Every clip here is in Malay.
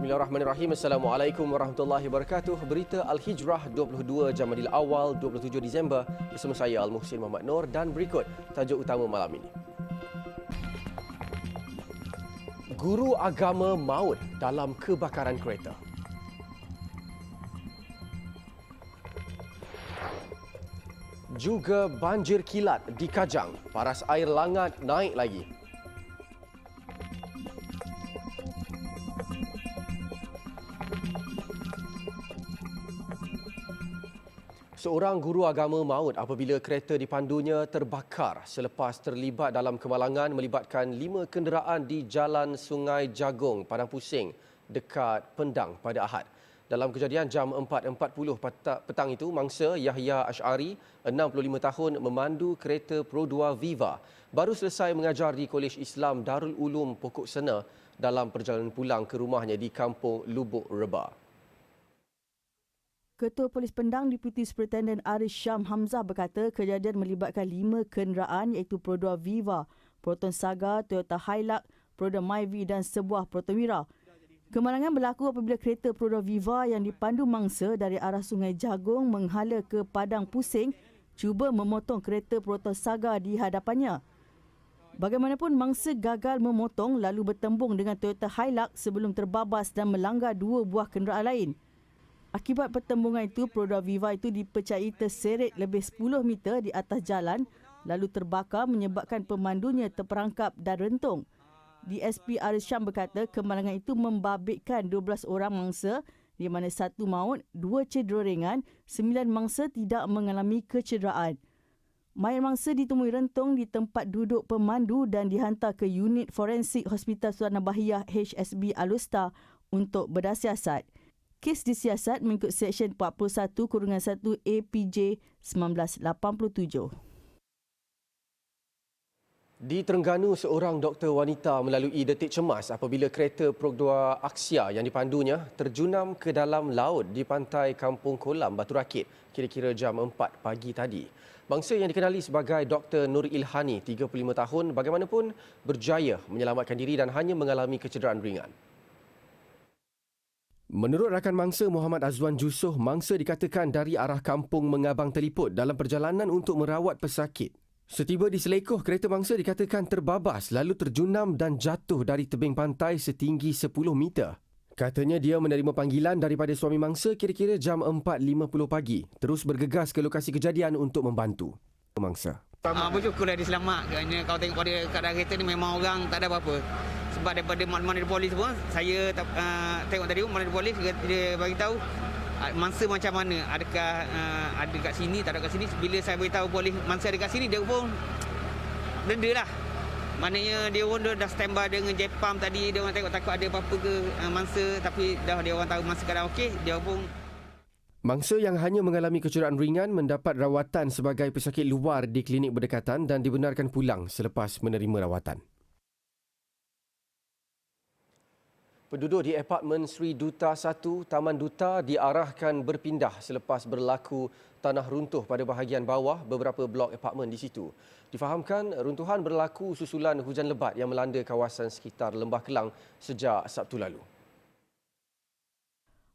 Bismillahirrahmanirrahim. Assalamualaikum warahmatullahi wabarakatuh. Berita Al-Hijrah 22 Jamadil Awal 27 Disember bersama saya Al-Muhsin Muhammad Noor dan berikut tajuk utama malam ini. Guru agama maut dalam kebakaran kereta. Juga banjir kilat di Kajang. Paras air Langat naik lagi. Seorang guru agama maut apabila kereta dipandunya terbakar selepas terlibat dalam kemalangan melibatkan 5 kenderaan di Jalan Sungai Jagung, Padang Pusing, dekat Pendang pada Ahad. Dalam kejadian jam 4.40 petang itu, mangsa Yahya Ash'ari, 65 tahun, memandu kereta Pro 2 Viva. Baru selesai mengajar di Kolej Islam Darul Ulum Pokok Sena dalam perjalanan pulang ke rumahnya di Kampung Lubuk Reba. Ketua Polis Pendang Deputi Superintendent Aris Syam Hamzah berkata kejadian melibatkan 5 kenderaan iaitu Pro 2 Viva, Proton Saga, Toyota Hilux, Proton Myvi dan sebuah Proton Wira. Kemalangan berlaku apabila kereta Pro 2 Viva yang dipandu mangsa dari arah Sungai Jagung menghala ke Padang Pusing cuba memotong kereta Proton Saga di hadapannya. Bagaimanapun mangsa gagal memotong lalu bertembung dengan Toyota Hilux sebelum terbabas dan melanggar 2 buah kenderaan lain. Akibat pertembungan itu, Pro 2 Viva itu dipercayai terseret lebih 10 meter di atas jalan lalu terbakar menyebabkan pemandunya terperangkap dan rentung. DSP Aris Syam berkata kemalangan itu membabitkan 12 orang mangsa di mana 1 maut, 2 cedera ringan, 9 mangsa tidak mengalami kecederaan. Mayat mangsa ditemui rentung di tempat duduk pemandu dan dihantar ke unit forensik Hospital Sultan Bahiyah HSB Alustar untuk berdasiasat. Kes disiasat mengikut Seksyen 41-1 APJ 1987. Di Terengganu, seorang doktor wanita melalui detik cemas apabila kereta Pro 2 Aksia yang dipandunya terjunam ke dalam laut di pantai Kampung Kolam, Batu Rakit, kira-kira jam 4 pagi tadi. Bangsa yang dikenali sebagai Dr. Nur Ilhani, 35 tahun, bagaimanapun berjaya menyelamatkan diri dan hanya mengalami kecederaan ringan. Menurut rakan mangsa Muhammad Azwan Jusoh, mangsa dikatakan dari arah kampung Mengabang terliput dalam perjalanan untuk merawat pesakit. Setiba di selekoh, kereta mangsa dikatakan terbabas lalu terjunam dan jatuh dari tebing pantai setinggi 10 meter. Katanya dia menerima panggilan daripada suami mangsa kira-kira jam 4.50 pagi. Terus bergegas ke lokasi kejadian untuk membantu mangsa. Bersyukurlah dia selamat. Kerana kalau tengok pada keadaan kereta ni memang orang tak ada apa-apa. Sebab daripada maklumat dari polis pun, saya tengok tadi maklumat dari polis, dia bagi tahu mangsa macam mana. Adakah ada kat sini, tak ada kat sini. Bila saya beritahu polis mangsa ada kat sini, dia pun denda lah. Maknanya dia pun dah standby dengan Jepam tadi. Dia orang tengok takut ada apa-apa ke mangsa. Tapi dah dia orang tahu mangsa keadaan okey, dia pun... Mangsa yang hanya mengalami kecederaan ringan mendapat rawatan sebagai pesakit luar di klinik berdekatan dan dibenarkan pulang selepas menerima rawatan. Penduduk di apartmen Sri Duta 1, Taman Duta diarahkan berpindah selepas berlaku tanah runtuh pada bahagian bawah beberapa blok apartmen di situ. Difahamkan runtuhan berlaku susulan hujan lebat yang melanda kawasan sekitar Lembah Kelang sejak Sabtu lalu.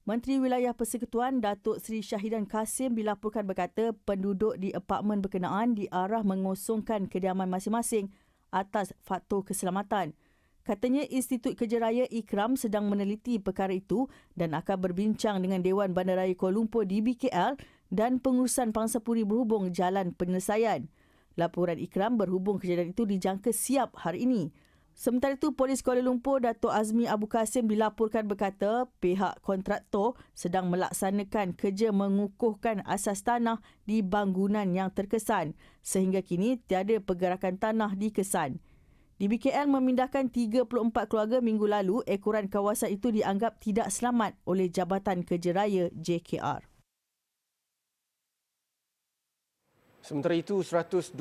Menteri Wilayah Persekutuan Datuk Seri Syahidan Kasim dilaporkan berkata penduduk di apartmen berkenaan diarah mengosongkan kediaman masing-masing atas faktor keselamatan. Katanya Institut Kerja Raya Ikram sedang meneliti perkara itu dan akan berbincang dengan Dewan Bandaraya Kuala Lumpur DBKL dan pengurusan Pangsapuri berhubung jalan penyelesaian. Laporan Ikram berhubung kejadian itu dijangka siap hari ini. Sementara itu, Polis Kuala Lumpur Datuk Azmi Abu Kasim dilaporkan berkata pihak kontraktor sedang melaksanakan kerja mengukuhkan asas tanah di bangunan yang terkesan sehingga kini tiada pergerakan tanah dikesan. DBKL memindahkan 34 keluarga minggu lalu. Ekoran kawasan itu dianggap tidak selamat oleh Jabatan Kerja Raya JKR. Sementara itu, 128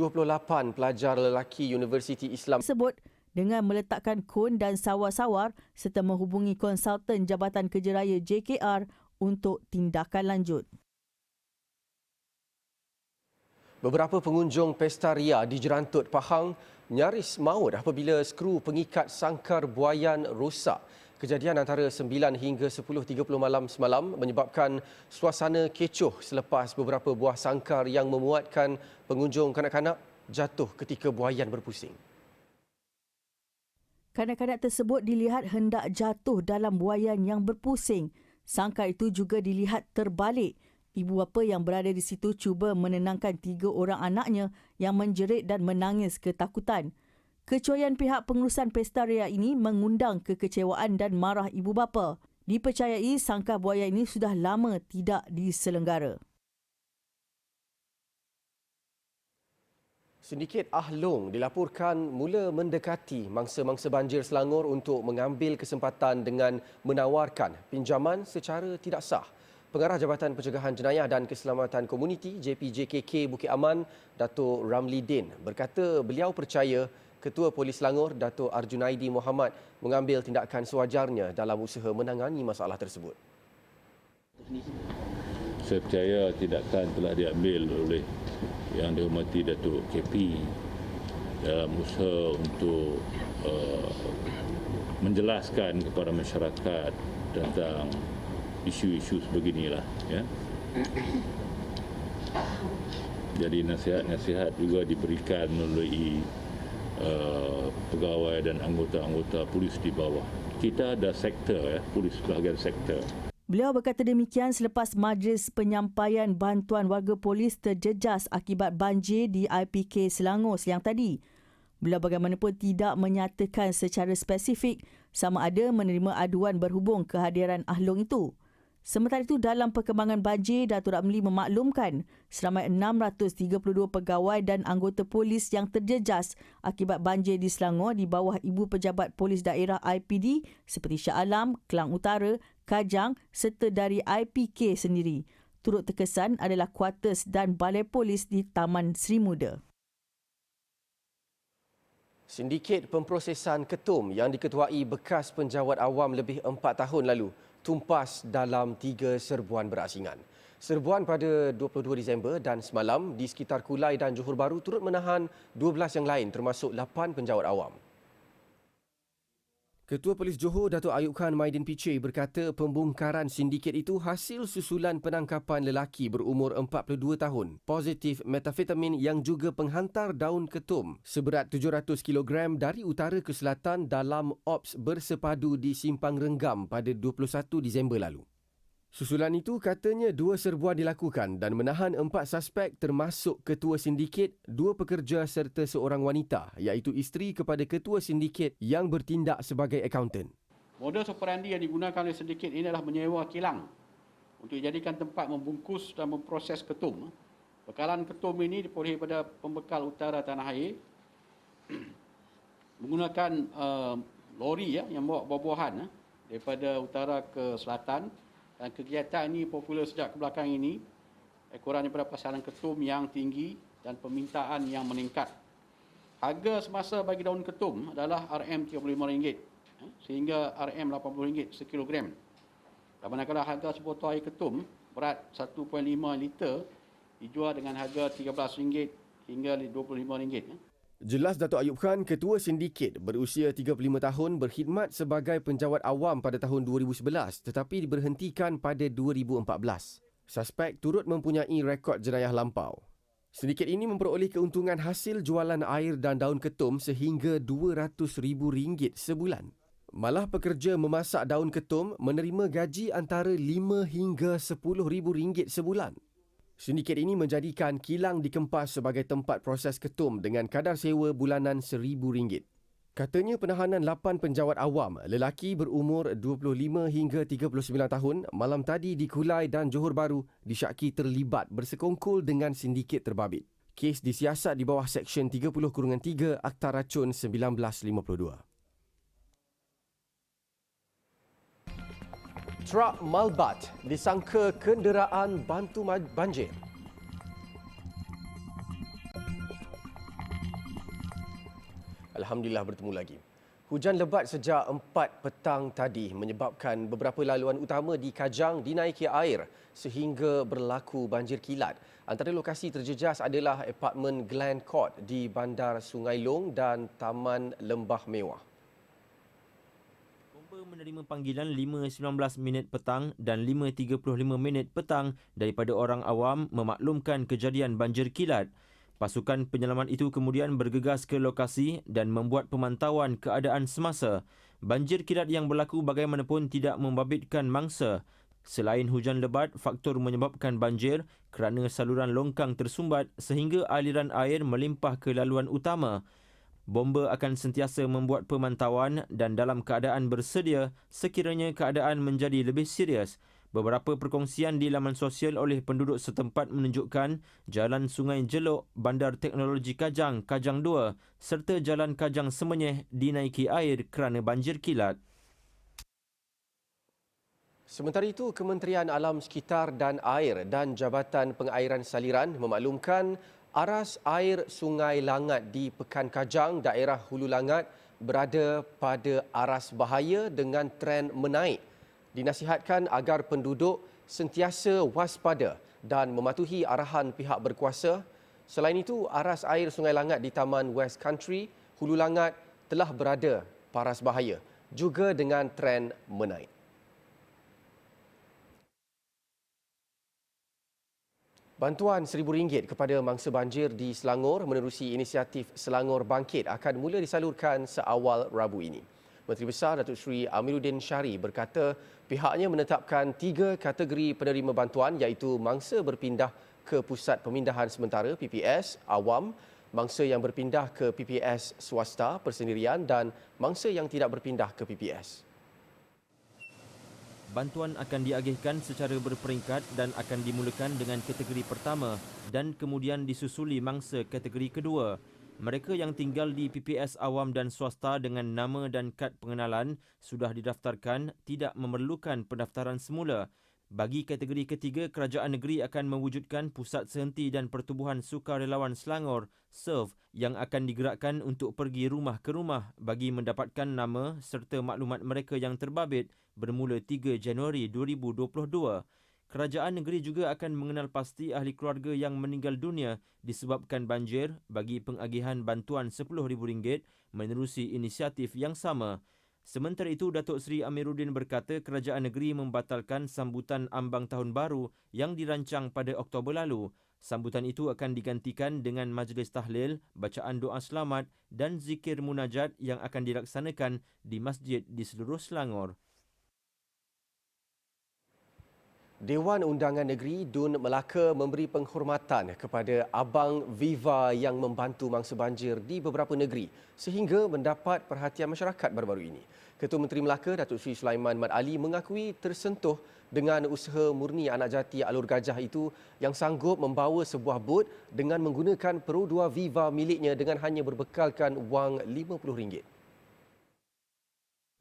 pelajar lelaki Universiti Islam Tersebut dengan meletakkan kon dan sawar-sawar serta menghubungi konsultan Jabatan Kerja Raya JKR untuk tindakan lanjut. Beberapa pengunjung Pesta Ria di Jerantut, Pahang nyaris maut apabila skru pengikat sangkar buaian rosak. Kejadian antara 9 hingga 10.30 malam semalam menyebabkan suasana kecoh selepas beberapa buah sangkar yang memuatkan pengunjung kanak-kanak jatuh ketika buaian berpusing. Kanak-kanak tersebut dilihat hendak jatuh dalam buaian yang berpusing. Sangkar itu juga dilihat terbalik. Ibu bapa yang berada di situ cuba menenangkan 3 orang anaknya yang menjerit dan menangis ketakutan. Kecuaian pihak pengurusan pesta raya ini mengundang kekecewaan dan marah ibu bapa. Dipercayai sangkar buaya ini sudah lama tidak diselenggara. Sindiket Ahlong dilaporkan mula mendekati mangsa-mangsa banjir Selangor untuk mengambil kesempatan dengan menawarkan pinjaman secara tidak sah. Pengarah Jabatan Pencegahan Jenayah dan Keselamatan Komuniti JPJKK Bukit Aman, Dato' Ramli Din berkata beliau percaya Ketua Polis Selangor, Dato' Arjunaidi Mohamad mengambil tindakan sewajarnya dalam usaha menangani masalah tersebut. Saya percaya tindakan telah diambil oleh Yang Dihormati Datuk KP dalam usaha untuk menjelaskan kepada masyarakat tentang isu-isu sebeginilah, ya. Jadi nasihat-nasihat juga diberikan melalui pegawai dan anggota-anggota polis di bawah. Kita ada sektor, ya, polis bahagian sektor. Beliau berkata demikian selepas majlis penyampaian bantuan warga polis terjejas akibat banjir di IPK Selangor siang tadi. Beliau bagaimanapun tidak menyatakan secara spesifik sama ada menerima aduan berhubung kehadiran Ahlong itu. Sementara itu, dalam perkembangan banjir, Datuk Ramli memaklumkan seramai 632 pegawai dan anggota polis yang terjejas akibat banjir di Selangor di bawah Ibu Pejabat Polis Daerah IPD seperti Shah Alam, Kelang Utara, Kajang serta dari IPK sendiri. Turut terkesan adalah kuartus dan balai polis di Taman Seri Muda. Sindiket pemprosesan ketum yang diketuai bekas penjawat awam lebih 4 tahun lalu tumpas dalam 3 serbuan berasingan. Serbuan pada 22 Disember dan semalam di sekitar Kulai dan Johor Bahru turut menahan 12 yang lain termasuk 8 penjawat awam. Ketua Polis Johor Datuk Ayub Khan Maidin Piche berkata pembongkaran sindiket itu hasil susulan penangkapan lelaki berumur 42 tahun positif metafetamin yang juga penghantar daun ketum seberat 700 kg dari utara ke selatan dalam ops bersepadu di Simpang Renggam pada 21 Disember lalu. Susulan itu katanya 2 serbuan dilakukan dan menahan 4 suspek termasuk ketua sindiket, 2 pekerja serta seorang wanita iaitu isteri kepada ketua sindiket yang bertindak sebagai akaunten. Modus operandi yang digunakan oleh sindiket ini adalah menyewa kilang untuk dijadikan tempat membungkus dan memproses ketum. Bekalan ketum ini diperolehi pada pembekal utara tanah air menggunakan lori yang bawa buah-buahan daripada utara ke selatan. Dan kegiatan ini popular sejak kebelakang ini, kurang daripada pasaran ketum yang tinggi dan permintaan yang meningkat. Harga semasa bagi daun ketum adalah RM35 sehingga RM80 sekilogram. Dan manakala harga sebotol air ketum berat 1.5 liter dijual dengan harga RM13 hingga RM25. Jelas Datuk Ayub Khan, ketua sindiket berusia 35 tahun berkhidmat sebagai penjawat awam pada tahun 2011 tetapi diberhentikan pada 2014. Suspek turut mempunyai rekod jenayah lampau. Sindiket ini memperoleh keuntungan hasil jualan air dan daun ketum sehingga RM200,000 sebulan. Malah pekerja memasak daun ketum menerima gaji antara RM5 hingga RM10,000 sebulan. Sindiket ini menjadikan kilang dikempas sebagai tempat proses ketum dengan kadar sewa bulanan RM1,000. Katanya penahanan 8 penjawat awam, lelaki berumur 25 hingga 39 tahun, malam tadi di Kulai dan Johor Bahru disyaki terlibat bersekongkol dengan sindiket terbabit. Kes disiasat di bawah Seksyen 30-3 Akta Racun 1952. Truk Malbat disangka kenderaan bantu banjir. Alhamdulillah bertemu lagi. Hujan lebat sejak 4 petang tadi menyebabkan beberapa laluan utama di Kajang dinaiki air sehingga berlaku banjir kilat. Antara lokasi terjejas adalah apartmen Glen Court di Bandar Sungai Long dan Taman Lembah Mewah. Tanpa menerima panggilan 5.19 minit petang dan 5.35 minit petang daripada orang awam memaklumkan kejadian banjir kilat. Pasukan penyelamat itu kemudian bergegas ke lokasi dan membuat pemantauan keadaan semasa. Banjir kilat yang berlaku bagaimanapun tidak membabitkan mangsa. Selain hujan lebat, faktor menyebabkan banjir kerana saluran longkang tersumbat sehingga aliran air melimpah ke laluan utama. Bomba akan sentiasa membuat pemantauan dan dalam keadaan bersedia sekiranya keadaan menjadi lebih serius. Beberapa perkongsian di laman sosial oleh penduduk setempat menunjukkan Jalan Sungai Jelok, Bandar Teknologi Kajang, Kajang 2 serta Jalan Kajang Semenyih dinaiki air kerana banjir kilat. Sementara itu, Kementerian Alam Sekitar dan Air dan Jabatan Pengairan Saliran memaklumkan aras air Sungai Langat di Pekan Kajang, daerah Hulu Langat berada pada aras bahaya dengan tren menaik. Dinasihatkan agar penduduk sentiasa waspada dan mematuhi arahan pihak berkuasa. Selain itu, aras air Sungai Langat di Taman West Country, Hulu Langat telah berada paras bahaya juga dengan tren menaik. Bantuan RM1,000 kepada mangsa banjir di Selangor menerusi inisiatif Selangor Bangkit akan mula disalurkan seawal Rabu ini. Menteri Besar Datuk Seri Amiruddin Syari berkata pihaknya menetapkan 3 kategori penerima bantuan iaitu mangsa berpindah ke Pusat Pemindahan Sementara PPS, awam, mangsa yang berpindah ke PPS swasta persendirian dan mangsa yang tidak berpindah ke PPS. Bantuan akan diagihkan secara berperingkat dan akan dimulakan dengan kategori pertama dan kemudian disusuli mangsa kategori kedua. Mereka yang tinggal di PPS awam dan swasta dengan nama dan kad pengenalan sudah didaftarkan tidak memerlukan pendaftaran semula. Bagi kategori ketiga, kerajaan negeri akan mewujudkan Pusat Sehenti dan Pertubuhan Sukarelawan Selangor (SERV) yang akan digerakkan untuk pergi rumah ke rumah bagi mendapatkan nama serta maklumat mereka yang terbabit bermula 3 Januari 2022. Kerajaan negeri juga akan mengenal pasti ahli keluarga yang meninggal dunia disebabkan banjir bagi pengagihan bantuan RM10,000 menerusi inisiatif yang sama. Sementara itu, Datuk Seri Amiruddin berkata kerajaan negeri membatalkan sambutan ambang tahun baru yang dirancang pada Oktober lalu. Sambutan itu akan digantikan dengan majlis tahlil, bacaan doa selamat dan zikir munajat yang akan dilaksanakan di masjid di seluruh Selangor. Dewan Undangan Negeri Dun Melaka memberi penghormatan kepada Abang Viva yang membantu mangsa banjir di beberapa negeri sehingga mendapat perhatian masyarakat baru-baru ini. Ketua Menteri Melaka Datuk Seri Sulaiman Mat Ali mengakui tersentuh dengan usaha murni anak jati Alur Gajah itu yang sanggup membawa sebuah bot dengan menggunakan Pro 2 Viva miliknya dengan hanya berbekalkan wang RM50.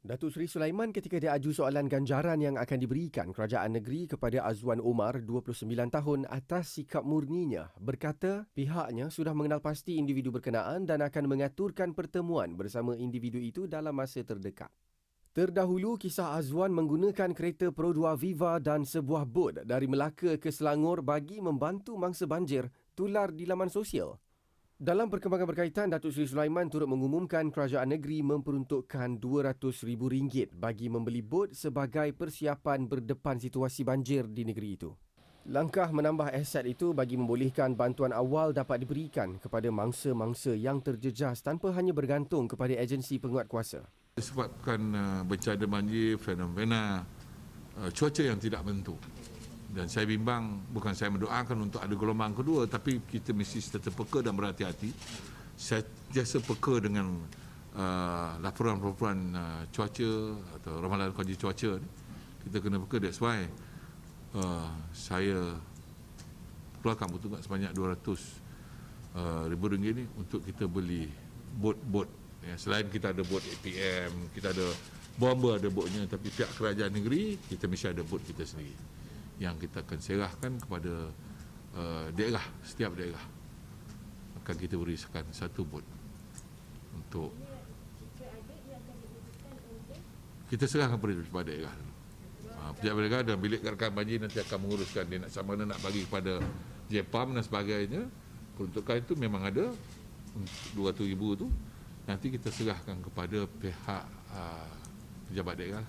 Datuk Seri Sulaiman ketika dia aju soalan ganjaran yang akan diberikan kerajaan negeri kepada Azwan Omar, 29 tahun, atas sikap murninya, berkata pihaknya sudah mengenal pasti individu berkenaan dan akan mengaturkan pertemuan bersama individu itu dalam masa terdekat. Terdahulu, kisah Azwan menggunakan kereta Pro 2 Viva dan sebuah bot dari Melaka ke Selangor bagi membantu mangsa banjir tular di laman sosial. Dalam perkembangan berkaitan, Datuk Seri Sulaiman turut mengumumkan kerajaan negeri memperuntukkan RM200,000 bagi membeli bot sebagai persiapan berdepan situasi banjir di negeri itu. Langkah menambah aset itu bagi membolehkan bantuan awal dapat diberikan kepada mangsa-mangsa yang terjejas tanpa hanya bergantung kepada agensi penguatkuasa. Disebabkan bencana banjir, fenomena cuaca yang tidak menentu. Dan saya bimbang, bukan saya mendoakan untuk ada gelombang kedua, tapi kita mesti tetap peka dan berhati-hati. Saya biasa peka dengan laporan-laporan cuaca atau ramalan kondisi cuaca. Kita kena peka, that's why saya keluarkan peruntukan sebanyak RM200,000 ni untuk kita beli bot-bot. Ya, selain kita ada bot APM, kita ada bomber, ada botnya, tapi pihak kerajaan negeri, kita mesti ada bot kita sendiri yang kita akan serahkan kepada daerah, setiap daerah akan kita berikan satu bot untuk kita serahkan kepada daerah. Pihak daerah dan bilik gerakan banjir nanti akan menguruskan dia nak sama mana nak bagi kepada JPAM dan sebagainya. Peruntukan itu memang ada RM200,000 tu nanti kita serahkan kepada pihak pejabat daerah.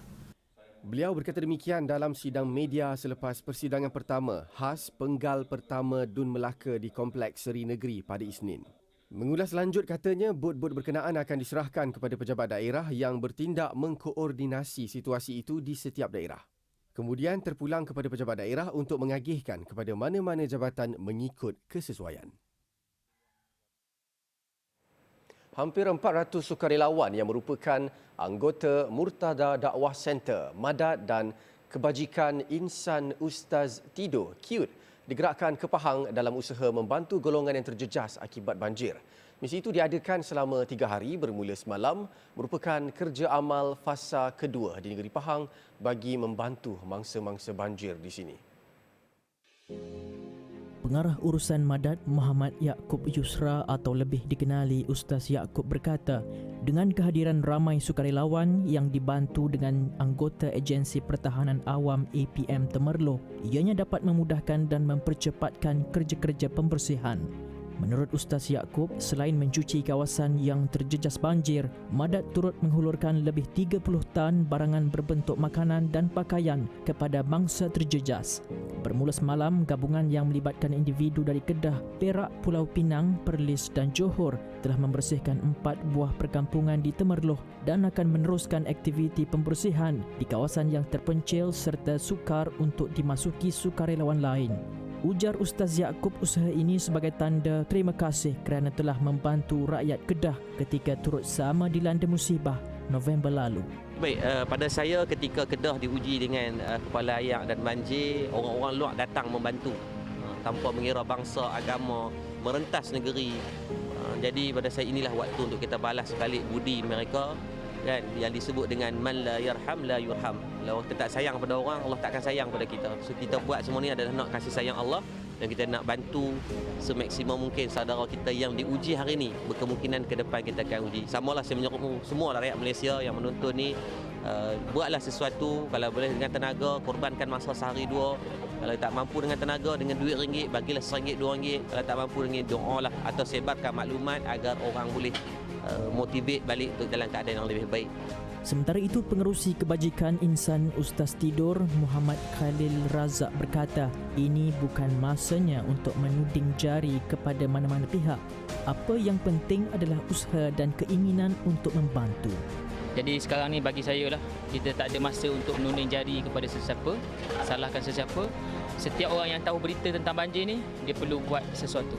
Beliau berkata demikian dalam sidang media selepas persidangan pertama khas penggal pertama Dun Melaka di Kompleks Seri Negeri pada Isnin. Mengulas lanjut katanya, bot-bot berkenaan akan diserahkan kepada pejabat daerah yang bertindak mengkoordinasi situasi itu di setiap daerah. Kemudian terpulang kepada pejabat daerah untuk mengagihkan kepada mana-mana jabatan mengikut kesesuaian. Hampir 400 sukarelawan yang merupakan anggota Murtada Dakwah Center, Madat dan Kebajikan Insan Ustaz Tidur, KIUT, digerakkan ke Pahang dalam usaha membantu golongan yang terjejas akibat banjir. Misi itu diadakan selama 3 hari bermula semalam, merupakan kerja amal fasa kedua di negeri Pahang bagi membantu mangsa-mangsa banjir di sini. Pengarah urusan Madat Muhammad Yaakob Yusra atau lebih dikenali Ustaz Yaakob berkata, dengan kehadiran ramai sukarelawan yang dibantu dengan anggota Agensi Pertahanan Awam APM Temerloh, ianya dapat memudahkan dan mempercepatkan kerja-kerja pembersihan. Menurut Ustaz Yaakob, selain mencuci kawasan yang terjejas banjir, Madat turut menghulurkan lebih 30 tan barangan berbentuk makanan dan pakaian kepada bangsa terjejas. Bermula semalam, gabungan yang melibatkan individu dari Kedah, Perak, Pulau Pinang, Perlis dan Johor telah membersihkan 4 buah perkampungan di Temerloh dan akan meneruskan aktiviti pembersihan di kawasan yang terpencil serta sukar untuk dimasuki sukarelawan lain. Ujar Ustaz Yaakob, usaha ini sebagai tanda terima kasih kerana telah membantu rakyat Kedah ketika turut sama dilanda musibah November lalu. Baik, pada saya ketika Kedah diuji dengan kepala ayak dan banjir, orang-orang luar datang membantu tanpa mengira bangsa, agama, merentas negeri. Jadi pada saya inilah waktu untuk kita balas balik budi mereka, kan, yang disebut dengan man la yarham la yurham. Kalau kita tak sayang pada orang, Allah takkan sayang pada kita. So kita buat semua ni adalah nak kasih sayang Allah dan kita nak bantu semaksimum mungkin saudara kita yang diuji hari ini. Berkemungkinan ke depan kita akan uji. Samalah saya menyeru semua rakyat Malaysia yang menonton ni, buatlah sesuatu, kalau boleh dengan tenaga, korbankan masa sehari dua. Kalau tak mampu dengan tenaga, dengan duit ringgit, bagilah RM1, RM2. Kalau tak mampu dengan doa lah, atau sebarkan maklumat agar orang boleh motivate balik untuk dalam keadaan yang lebih baik. Sementara itu, Pengerusi Kebajikan Insan Ustaz Tidur, Muhammad Khalil Razak berkata, ini bukan masanya untuk menuding jari kepada mana-mana pihak. Apa yang penting adalah usaha dan keinginan untuk membantu. Jadi sekarang ni bagi saya lah, kita tak ada masa untuk menuding jari kepada sesiapa, salahkan sesiapa. Setiap orang yang tahu berita tentang banjir ni, dia perlu buat sesuatu.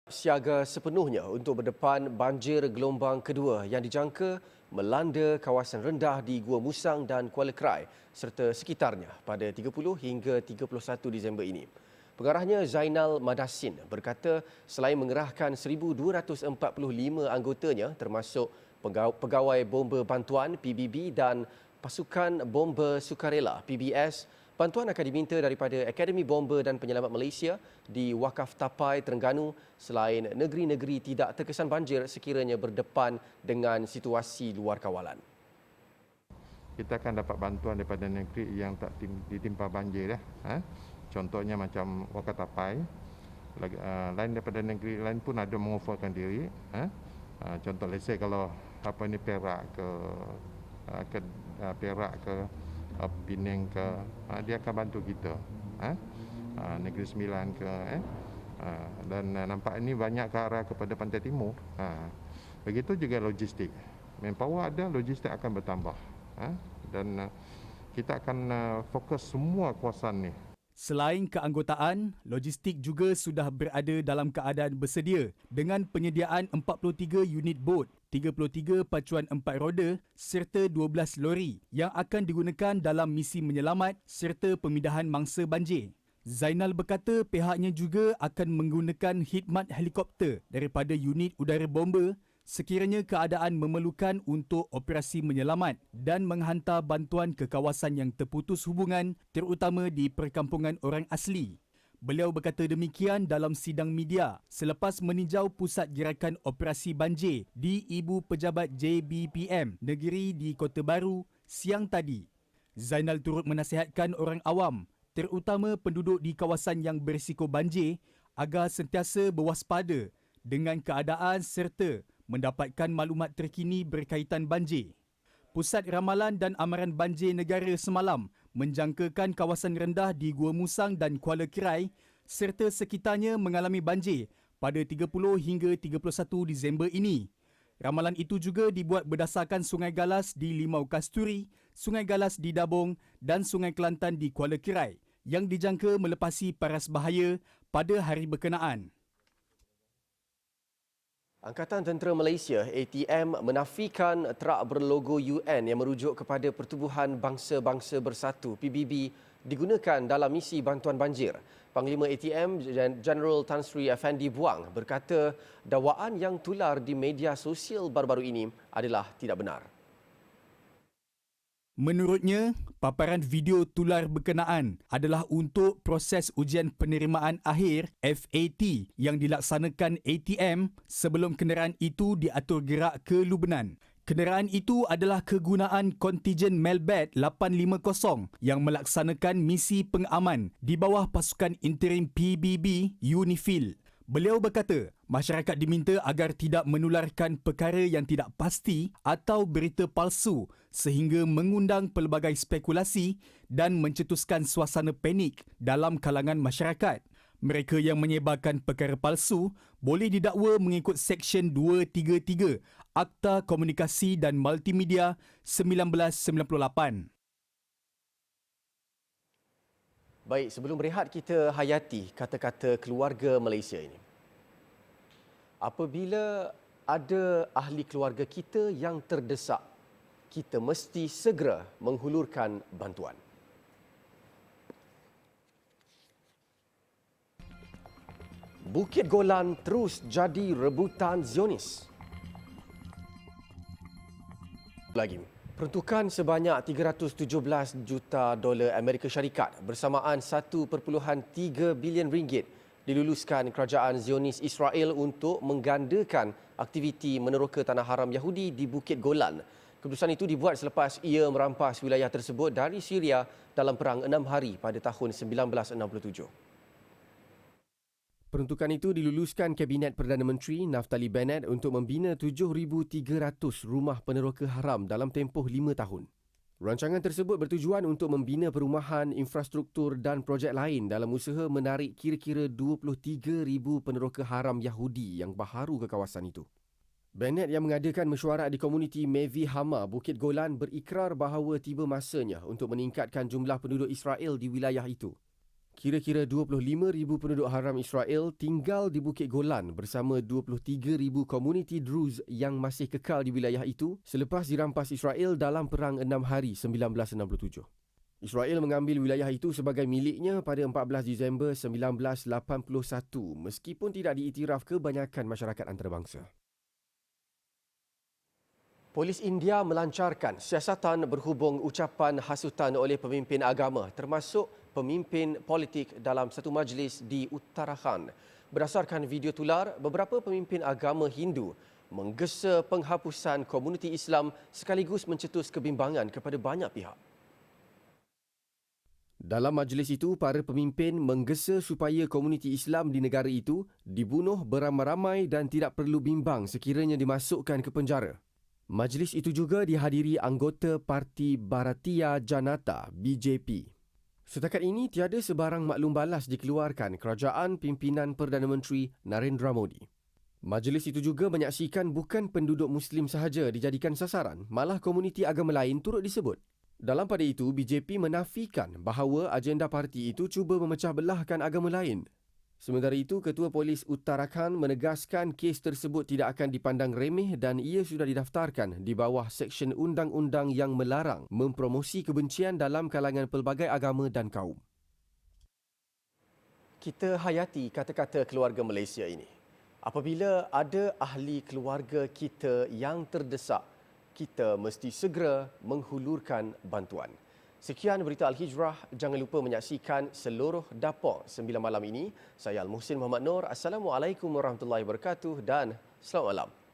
Siaga sepenuhnya untuk berdepan banjir gelombang kedua yang dijangka melanda kawasan rendah di Gua Musang dan Kuala Krai serta sekitarnya pada 30 hingga 31 Disember ini. Pengarahnya Zainal Madasin berkata selain mengerahkan 1,245 anggotanya termasuk pegawai bomba bantuan PBB dan pasukan bomba sukarela PBS, Bantuan akan diminta daripada Akademi Bomber dan Penyelamat Malaysia di Wakaf Tapai, Terengganu selain negeri-negeri tidak terkesan banjir sekiranya berdepan dengan situasi luar kawalan. Kita akan dapat bantuan daripada negeri yang tak ditimpa banjir. Contohnya macam Wakaf Tapai. Lain daripada negeri lain pun ada mengoferkan diri. Contoh let's say kalau Perak ke Penang ke, dia akan bantu kita. Negeri Sembilan ke, dan nampak ini banyak ke arah kepada Pantai Timur. Begitu juga logistik. Manpower ada, logistik akan bertambah. Dan kita akan fokus semua kawasan ni. Selain keanggotaan, logistik juga sudah berada dalam keadaan bersedia dengan penyediaan 43 unit bot, 33 pacuan 4 roda serta 12 lori yang akan digunakan dalam misi menyelamat serta pemindahan mangsa banjir. Zainal berkata pihaknya juga akan menggunakan khidmat helikopter daripada unit udara bomber sekiranya keadaan memerlukan untuk operasi menyelamat dan menghantar bantuan ke kawasan yang terputus hubungan terutama di perkampungan orang asli. Beliau berkata demikian dalam sidang media selepas meninjau pusat gerakan operasi banjir di Ibu Pejabat JBPM negeri di Kota Baru siang tadi. Zainal turut menasihatkan orang awam terutama penduduk di kawasan yang berisiko banjir agar sentiasa berwaspada dengan keadaan serta mendapatkan maklumat terkini berkaitan banjir. Pusat Ramalan dan Amaran Banjir Negara semalam menjangkakan kawasan rendah di Gua Musang dan Kuala Kerai serta sekitarnya mengalami banjir pada 30 hingga 31 Disember ini. Ramalan itu juga dibuat berdasarkan Sungai Galas di Limau Kasturi, Sungai Galas di Dabong dan Sungai Kelantan di Kuala Kerai yang dijangka melepasi paras bahaya pada hari berkenaan. Angkatan Tentera Malaysia ATM menafikan trak berlogo UN yang merujuk kepada Pertubuhan Bangsa-Bangsa Bersatu PBB digunakan dalam misi bantuan banjir. Panglima ATM General Tan Sri Effendi Buang berkata dakwaan yang tular di media sosial baru-baru ini adalah tidak benar. Menurutnya, paparan video tular berkenaan adalah untuk proses ujian penerimaan akhir FAT yang dilaksanakan ATM sebelum kenderaan itu diatur gerak ke Lubnan. Kenderaan itu adalah kegunaan kontijen Melbat 850 yang melaksanakan misi pengaman di bawah pasukan interim PBB UNIFIL. Beliau berkata, masyarakat diminta agar tidak menularkan perkara yang tidak pasti atau berita palsu sehingga mengundang pelbagai spekulasi dan mencetuskan suasana panik dalam kalangan masyarakat. Mereka yang menyebarkan perkara palsu boleh didakwa mengikut Seksyen 233 Akta Komunikasi dan Multimedia 1998. Baik, sebelum berehat kita hayati kata-kata keluarga Malaysia ini. Apabila ada ahli keluarga kita yang terdesak, kita mesti segera menghulurkan bantuan. Bukit Golan terus jadi rebutan Zionis. Lagi. Peruntukan sebanyak 317 juta dolar Amerika Syarikat bersamaan 1.3 bilion ringgit diluluskan kerajaan Zionis Israel untuk menggandakan aktiviti meneroka tanah haram Yahudi di Bukit Golan. Keputusan itu dibuat selepas ia merampas wilayah tersebut dari Syria dalam perang 6 hari pada tahun 1967. Peruntukan itu diluluskan Kabinet Perdana Menteri Naftali Bennett untuk membina 7,300 rumah peneroka haram dalam tempoh 5 tahun. Rancangan tersebut bertujuan untuk membina perumahan, infrastruktur dan projek lain dalam usaha menarik kira-kira 23,000 peneroka haram Yahudi yang baharu ke kawasan itu. Bennett yang mengadakan mesyuarat di komuniti Mevi Hama, Bukit Golan berikrar bahawa tiba masanya untuk meningkatkan jumlah penduduk Israel di wilayah itu. Kira-kira 25,000 penduduk haram Israel tinggal di Bukit Golan bersama 23,000 komuniti Druze yang masih kekal di wilayah itu selepas dirampas Israel dalam Perang 6 Hari 1967. Israel mengambil wilayah itu sebagai miliknya pada 14 Disember 1981 meskipun tidak diiktiraf kebanyakan masyarakat antarabangsa. Polis India melancarkan siasatan berhubung ucapan hasutan oleh pemimpin agama termasuk pemimpin politik dalam satu majlis di Uttarakhand. Berdasarkan video tular, beberapa pemimpin agama Hindu menggesa penghapusan komuniti Islam sekaligus mencetus kebimbangan kepada banyak pihak. Dalam majlis itu, para pemimpin menggesa supaya komuniti Islam di negara itu dibunuh beramai-ramai dan tidak perlu bimbang sekiranya dimasukkan ke penjara. Majlis itu juga dihadiri anggota Parti Bharatiya Janata (BJP). Setakat ini, tiada sebarang maklum balas dikeluarkan kerajaan pimpinan Perdana Menteri Narendra Modi. Majlis itu juga menyaksikan bukan penduduk Muslim sahaja dijadikan sasaran, malah komuniti agama lain turut disebut. Dalam pada itu, BJP menafikan bahawa agenda parti itu cuba memecah belahkan agama lain. Sementara itu, Ketua Polis Uttarakhand menegaskan kes tersebut tidak akan dipandang remeh dan ia sudah didaftarkan di bawah seksyen undang-undang yang melarang mempromosi kebencian dalam kalangan pelbagai agama dan kaum. Kita hayati kata-kata keluarga Malaysia ini. Apabila ada ahli keluarga kita yang terdesak, kita mesti segera menghulurkan bantuan. Sekian berita Al-Hijrah. Jangan lupa menyaksikan seluruh Dapur 9 malam ini. Saya Al-Muhsin Muhammad Nur. Assalamualaikum warahmatullahi wabarakatuh dan selamat malam.